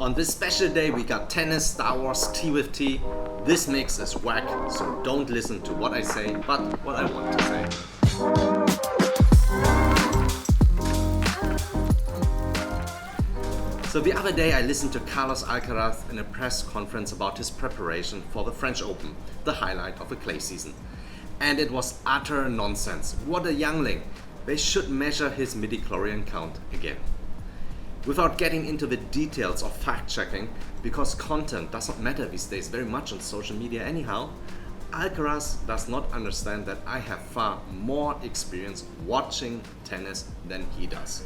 On this special day, we got tennis, Star Wars, tea with tea. This mix is whack, so don't listen to what I say, but what I want to say. So the other day I listened to Carlos Alcaraz in a press conference about his preparation for the French Open, the highlight of the clay season. And it was utter nonsense. What a youngling. They should measure his midichlorian count again. Without getting into the details of fact-checking, because content doesn't matter these days very much on social media anyhow, Alcaraz does not understand that I have far more experience watching tennis than he does.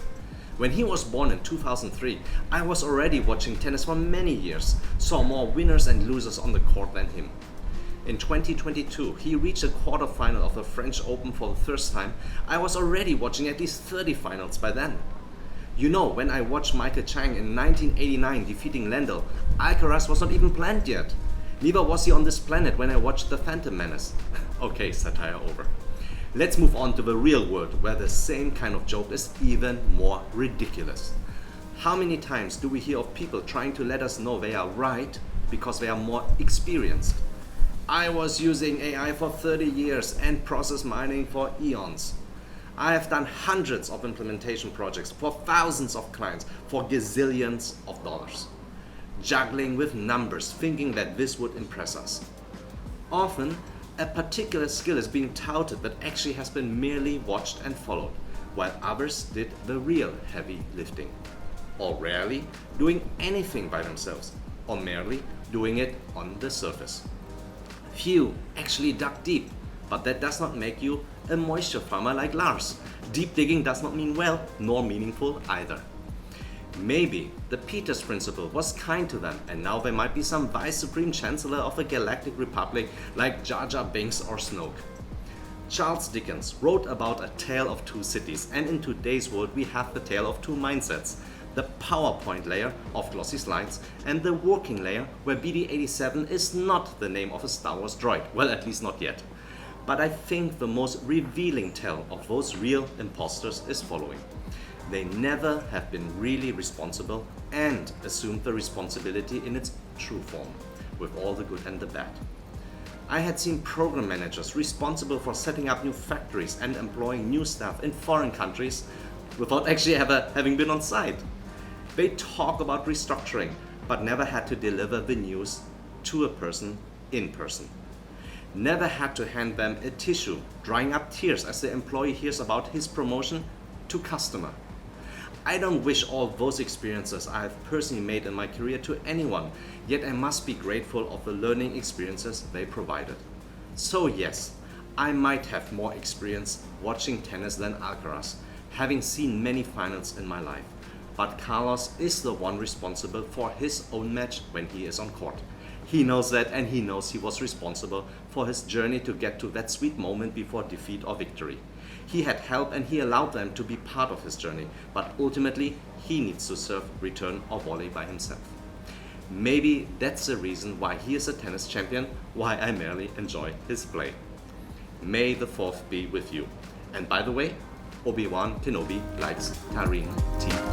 When he was born in 2003, I was already watching tennis for many years, saw more winners and losers on the court than him. In 2022, he reached a quarterfinal of the French Open for the first time. I was already watching at least 30 finals by then. You know, when I watched Michael Chang in 1989 defeating Lendl, Alcaraz was not even planned yet. Neither was he on this planet when I watched The Phantom Menace. Okay, satire over. Let's move on to the real world, where the same kind of joke is even more ridiculous. How many times do we hear of people trying to let us know they are right because they are more experienced? I was using AI for 30 years and process mining for eons. I have done hundreds of implementation projects for thousands of clients for gazillions of dollars. Juggling with numbers, thinking that this would impress us. Often, a particular skill is being touted that actually has been merely watched and followed, while others did the real heavy lifting. Or rarely doing anything by themselves, or merely doing it on the surface. Few actually dug deep, but that does not make you a moisture farmer like Lars. Deep digging does not mean well, nor meaningful either. Maybe the Peters Principle was kind to them, and now there might be some Vice Supreme Chancellor of the Galactic Republic like Jar Jar Binks or Snoke. Charles Dickens wrote about a tale of two cities, and in today's world we have the tale of two mindsets. The PowerPoint layer of glossy slides and the working layer where BD-87 is not the name of a Star Wars droid, well, at least not yet. But I think the most revealing tale of those real imposters is following. They never have been really responsible and assumed the responsibility in its true form, with all the good and the bad. I had seen program managers responsible for setting up new factories and employing new staff in foreign countries without actually ever having been on site. They talk about restructuring, but never had to deliver the news to a person in person. Never had to hand them a tissue, drying up tears as the employee hears about his promotion to customer. I don't wish all those experiences I have personally made in my career to anyone, yet I must be grateful of the learning experiences they provided. So yes, I might have more experience watching tennis than Alcaraz, having seen many finals in my life. But Carlos is the one responsible for his own match when he is on court. He knows that, and he knows he was responsible for his journey to get to that sweet moment before defeat or victory. He had help and he allowed them to be part of his journey, but ultimately he needs to serve, return or volley by himself. Maybe that's the reason why he is a tennis champion, why I merely enjoy his play. May the 4th be with you. And by the way, Obi-Wan Kenobi likes Taurine tea.